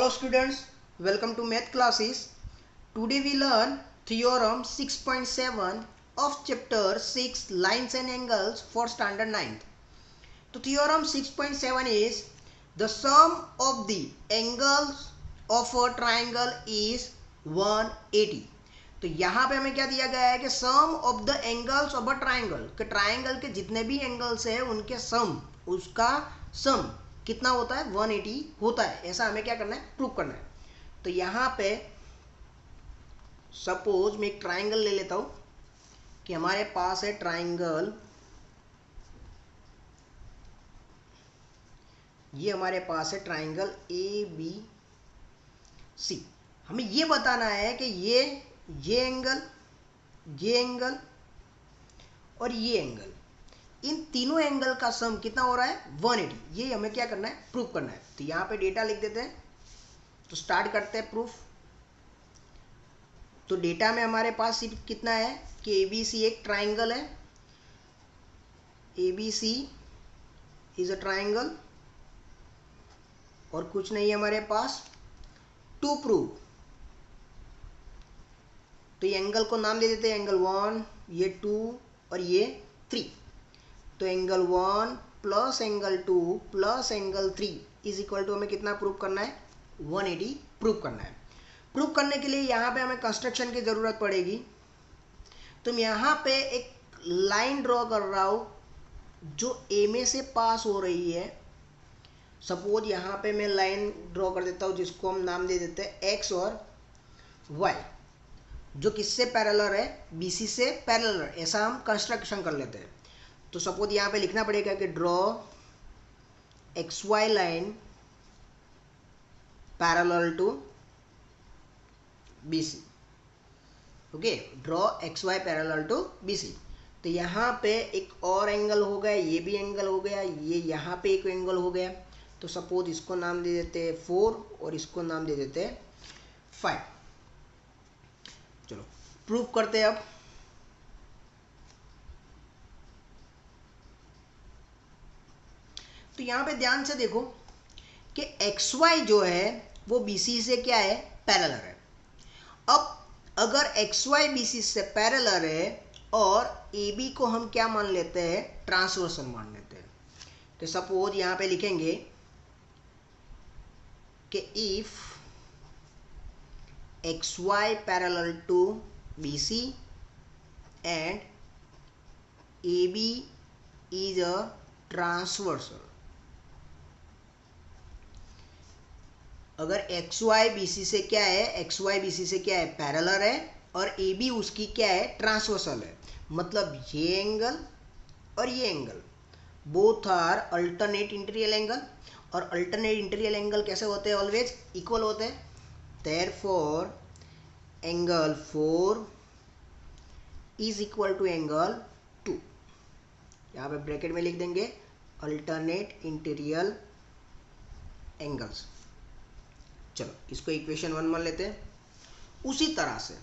Hello students, welcome to math classes. Today we learn theorem 6.7 of chapter 6 lines and angles for standard 9th. तो theorem 6.7 is the sum of the angles of a triangle is 180. तो यहाँ पे हमें क्या दिया गया है कि sum of the angles of a triangle, कि ट्राइंगल के जितने भी एंगल्स है उनके सम, उसका सम कितना होता है 180 होता है। ऐसा हमें क्या करना है, प्रूव करना है। तो यहाँ पे सपोज मैं एक ट्राइंगल ले लेता हूँ कि हमारे पास है ट्राइंगल, ये हमारे पास है ट्राइंगल ए बी सी। हमें ये बताना है कि ये एंगल, ये एंगल और ये एंगल, इन तीनों एंगल का सम कितना हो रहा है 180। ये हमें क्या करना है, प्रूव करना है। तो यहाँ पे डेटा लिख देते हैं, तो स्टार्ट करते हैं प्रूफ। तो डेटा में हमारे पास सिर्फ कितना है कि ABC एक ट्राइंगल है, ABC इज अ ट्राइंगल, और कुछ नहीं है हमारे पास। टू प्रूव, तो ये एंगल को नाम दे देते हैं एंगल 1, ये 2 और ये 3। तो angle 1 plus angle 2 plus angle 3 is equal to हमें कितना प्रूव करना है, 180 प्रूव करना है। प्रूव करने के लिए यहाँ पे हमें कंस्ट्रक्शन की ज़रूरत पड़ेगी। तो मैं यहाँ पे एक लाइन ड्रॉ कर रहा हूँ जो ए में से पास हो रही है। सपोज यहाँ पे मैं लाइन ड्रॉ कर देता हूँ जिसको हम नाम दे देते हैं एक्स और वाई, जो किससे पैरेलल है, BC से पैरेलल है। ऐसा हम कंस्ट्रक्शन कर लेते हैं। तो सपोज यहाँ पे लिखना पड़ेगा कि draw XY line parallel to BC। Okay, draw XY parallel to BC। तो यहाँ पे एक और एंगल हो गया, ये भी एंगल हो गया, ये यहाँ पे एक एंगल हो गया। तो सपोज इसको नाम दे देते हैं 4 और इसको नाम दे देते हैं 5। चलो प्रूव करते हैं अब। तो यहाँ पे ध्यान से देखो कि XY जो है वो BC से क्या है, पैरेलल है। अब अगर XY BC से पैरेलल है और AB को हम क्या मान लेते हैं, ट्रांसवर्सल मान लेते हैं। तो सपोज यहाँ पे लिखेंगे कि if XY parallel to BC and AB is a transversal। अगर XY BC से क्या है, XY BC से क्या है, पैरेलल है, और AB उसकी क्या है, ट्रांसवर्सल है। मतलब ये एंगल और ये angle both are alternate interior angle, और अल्टरनेट इंटीरियर एंगल कैसे होते हैं, ऑलवेज इक्वल होते हैं। Therefore angle 4 is equal to angle 2। यहाँ पे ब्रैकेट में लिख देंगे अल्टरनेट इंटीरियर एंगल्स। चलो इसको इक्वेशन 1 मान लेते हैं। उसी तरह से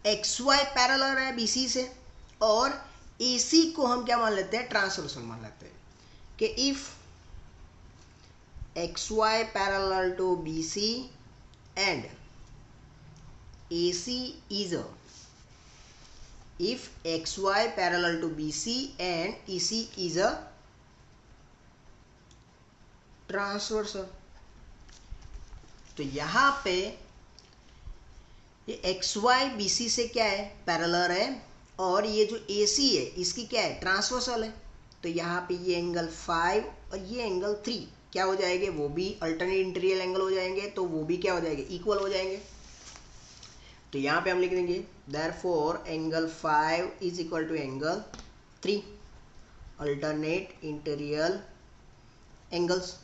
XY पैरेलल है BC से, और AC को हम क्या मान लेते हैं, ट्रांसवर्सल मान लेते हैं। कि if XY parallel to BC and AC is a, if XY parallel to BC and EC is a transversal। तो यहाँ पे ये XY BC से क्या है, पैरेलल है, और ये जो AC है इसकी क्या है, ट्रांसवर्सल है। तो यहाँ पे ये एंगल 5 और ये एंगल 3 क्या हो जाएंगे, वो भी अल्टरनेट इंटीरियर एंगल हो जाएंगे। तो वो भी क्या हो जाएंगे, इक्वल हो जाएंगे। तो यहाँ पे हम लिख देंगे therefore angle 5 is equal to angle 3 alternate interior angles.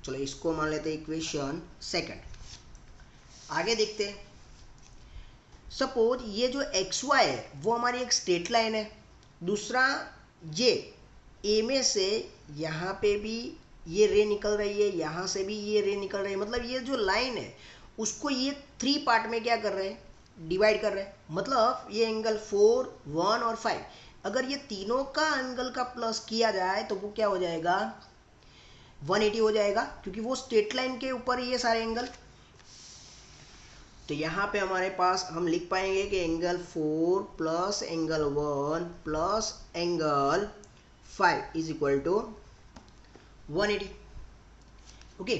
चलो इसको मान लेते हैं इक्वेशन 2। आगे देखते हैं। सपोज ये जो XY है वो हमारी एक स्ट्रेट लाइन है। दूसरा ये A में से यहाँ पे भी ये रे निकल रही है, यहाँ से भी ये रे निकल रही है। मतलब ये जो लाइन है उसको ये 3 पार्ट में क्या कर रहे हैं, डिवाइड कर रहे हैं। मतलब ये एंगल 4, 1 और 5, अगर ये तीनों का एंगल का प्लस किया जाए तो वो क्या हो जाएगा, 180 हो जाएगा, क्योंकि वो स्ट्रेट लाइन के ऊपर ये सारे एंगल। तो यहाँ पे हमारे पास हम लिख पाएंगे कि angle 4 plus angle 1 plus angle 5 is equal to 180। Okay,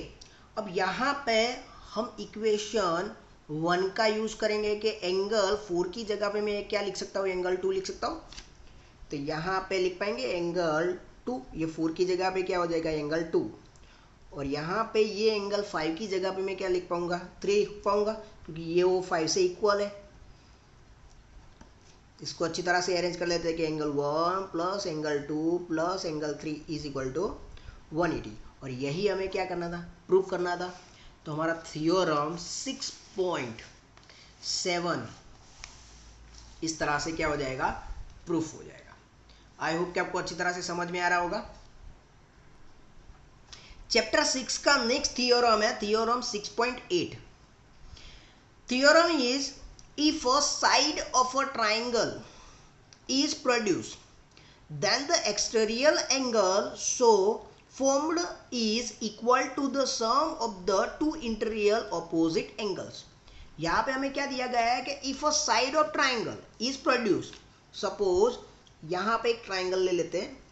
अब यहाँ पे हम इक्वेशन 1 का यूज करेंगे कि एंगल 4 की जगह पे मैं क्या लिख सकता हूँ, एंगल 2 लिख सकता हूँ। तो यहाँ पे लिख पाएंगे एंगल 2, ये 4 की जगह पे क्या हो जाएगा, एंगल 2। और यहाँ पे ये एंगल 5 की जगह पे मैं क्या लिख पाऊंगा, 3 लिख पाऊंगा, क्योंकि ये वो 5 से इक्वल है। इसको अच्छी तरह से अरेंज कर लेते हैं कि angle 1 plus angle 2 plus angle 3 is equal to 180। और यही हमें क्या करना था, प्रूफ करना था। तो हमारा थ्योरम 6.7 इस तरह से क्या हो जाएगा, प्रूफ हो जाएगा। आई होप कि आपको अच्छी तरह से समझ में आ रहा होगा। चैप्टर 6 का नेक्स्ट थ्योरम है theorem 6.8। Theorem is if a side of a triangle is produced, then the exterior angle so formed is equal to the sum of the two interior opposite angles। यहाँ पे हमें क्या दिया गया है कि if a side of triangle is produced, suppose यहाँ पे एक ट्राइंगल ले लेते हैं,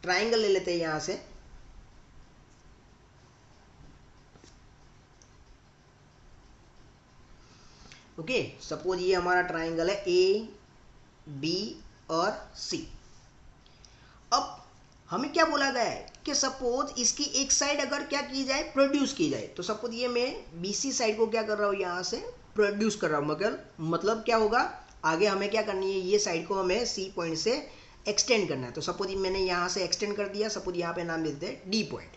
ट्राइंगल ले लेते हैं यहाँ से, ओके। सपोज ये हमारा ट्राइंगल है ए बी और सी। अब हमें क्या बोला गया है कि सपोज इसकी एक साइड अगर क्या की जाए, प्रोड्यूस की जाए। तो सपोज ये मैं बीसी साइड को क्या कर रहा हूँ, यहाँ से प्रोड्यूस कर रहा हूँ। मतलब क्या होगा, आगे हमें क्या करनी है, ये साइड को हमें सी पॉइंट से एक्सटेंड करना है। तो सपोज मैंने यहाँ से एक्सटेंड कर दिया, सपोज यहाँ पे नाम देते हैं डी पॉइंट,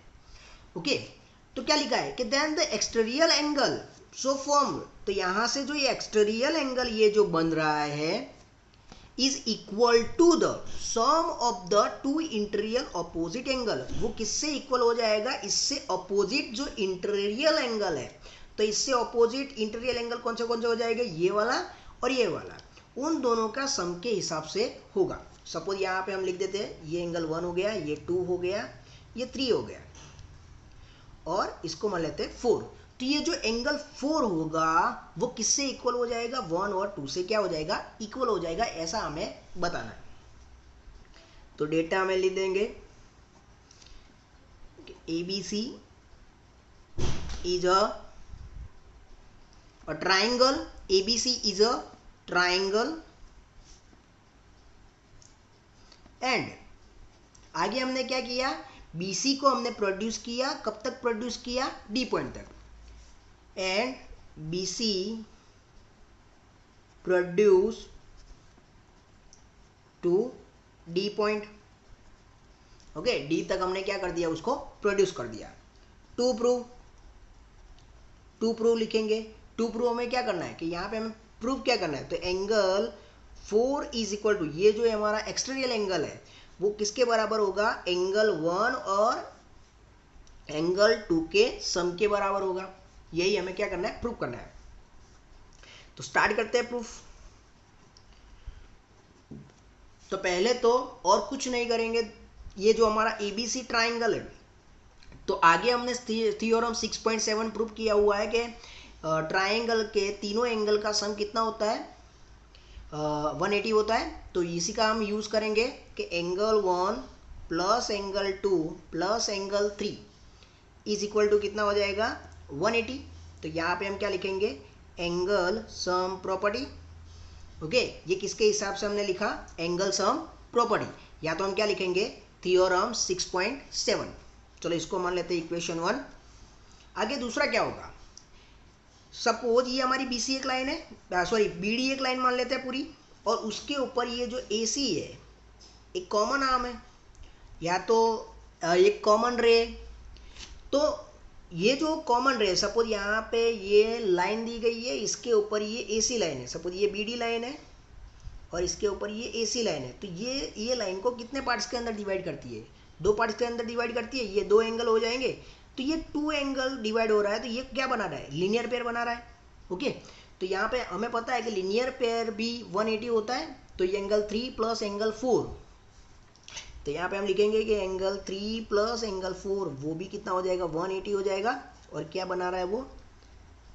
ओके। तो क्या लिखा है कि then the exterior angle so form, तो यहाँ से जो ये एक्सटीरियर एंगल ये जो बन रहा है is equal to the sum of the two interior opposite angle. वो किससे इक्वल हो जाएगा, इससे अपोजिट जो इंटीरियर एंगल है। तो इससे अपोजिट इंटीरियर एंगल कौन से हो जाएगा, ये वाला और ये वाला, उन दोनों का सम के हिसाब से होगा। सपोज यहाँ पे हम लिख देते हैं ये एंगल 1 हो गया, ये 2 हो गया, ये 3 हो गया, और इसको मान लेते हैं 4। तो ये जो एंगल 4 होगा वो किससे इक्वल हो जाएगा, 1 और 2 से क्या हो जाएगा, इक्वल हो जाएगा। ऐसा हमें बताना है। तो डेटा हमें लिख देंगे ABC is a triangle, ABC is a triangle and आगे हमने क्या किया, BC को हमने प्रोड्यूस किया, कब तक प्रोड्यूस किया, डी पॉइंट तक, and BC produce to D point, okay. D तक हमने क्या कर दिया, उसको प्रोड्यूस कर दिया। टू प्रूव लिखेंगे। टू प्रूव हमें क्या करना है कि यहाँ पे हमें प्रूव क्या करना है, तो एंगल 4 इज इक्वल टू, ये जो है हमारा एक्सटीरियर एंगल है वो किसके बराबर होगा, एंगल 1 और एंगल 2 के सम के बराबर होगा। यही हमें क्या करना है, प्रूव करना है। तो स्टार्ट करते हैं प्रूफ। तो पहले तो और कुछ नहीं करेंगे, ये जो हमारा ABC ट्राइंगल है, तो आगे हमने थ्योरम 6.7 प्रूव किया हुआ है कि ट्राइंगल के तीनों एंगल का सम कितना होता है, 180 होता है। तो इसी का हम यूज करेंगे कि angle 1 plus angle 2 plus angle 3 is equal to कितना हो जाएगा, 180। तो यहाँ पे हम क्या लिखेंगे, एंगल सम प्रॉपर्टी, ओके। ये किसके हिसाब से हमने लिखा, एंगल सम प्रॉपर्टी, या तो हम क्या लिखेंगे, थ्योरम 6.7। चलो इसको मान लेते हैं इक्वेशन 1। आगे दूसरा क्या होगा, सपोज ये हमारी BC एक लाइन है, सॉरी BD एक लाइन मान लेते हैं पूरी, और उसके ऊपर ये जो AC है एक कॉमन आर्म है, या तो एक कॉमन रे। तो ये जो कॉमन रे, सपोज यहाँ पे ये लाइन दी गई है, इसके ऊपर ये AC लाइन है, सपोज ये BD लाइन है और इसके ऊपर ये AC लाइन है। तो ये लाइन को कितने पार्ट्स के अंदर डिवाइड करती है, 2 पार्ट्स के अंदर डिवाइड करती है। ये 2 एंगल हो जाएंगे, तो ये 2 एंगल डिवाइड हो रहा है, तो ये क्या बना रहा है, लीनियर पेयर बना रहा है, ओके। तो यहाँ पे हमें पता है कि लीनियर पेयर भी 180 होता है, तो ये एंगल 3 प्लस एंगल 4, तो यहाँ पे हम लिखेंगे कि एंगल 3 प्लस एंगल 4 वो भी कितना हो जाएगा, 180 हो जाएगा। और क्या बना रहा है वो,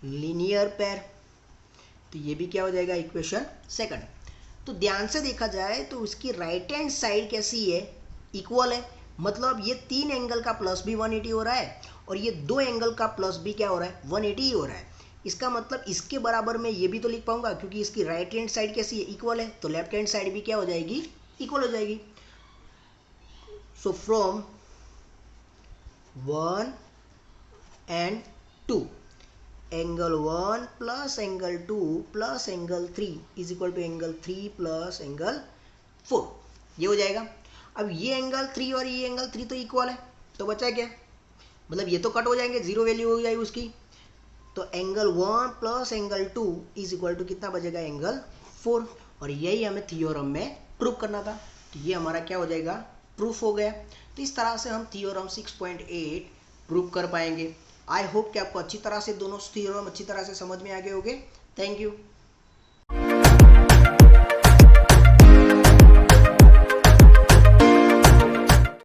लीनियर पेयर, तो ये भी क्या हो जाएगा, इक्वेशन सेकंड। तो ध्यान से देखा जाए तो उसकी राइट हैंड साइड कैसी है, इक्वल है, मतलब ये 3 एंगल का प्लस भी 180 हो रहा है और ये 2 एंगल का प्लस भी क्या हो रहा है, 180 ही हो रहा है। इसका मतलब इसके बराबर में ये भी तो लिख पाऊंगा, क्योंकि इसकी राइट हैंड साइड कैसी है, इक्वल है, तो लेफ्ट हैंड साइड भी क्या हो जाएगी, इक्वल हो जाएगी। So from 1 and 2, angle 1 plus angle 2 plus angle 3 is equal to angle 3 plus angle 4, ये हो जाएगा। अब ये एंगल 3 और ये एंगल 3 तो इक्वल है, तो बचा क्या, मतलब ये तो कट हो जाएंगे, जीरो वैल्यू हो जाएगी उसकी, तो angle 1 plus angle 2 is equal to कितना बचेगा, एंगल 4। और यही हमें थ्योरम में प्रूव करना था, तो ये हमारा क्या हो जाएगा, प्रूफ हो गया। तो इस तरह से हम थ्योरम 6.8 प्रूव कर पाएंगे। आई होप कि आपको अच्छी तरह से दोनों थ्योरम अच्छी तरह से समझ में आ गए होंगे। Thank you.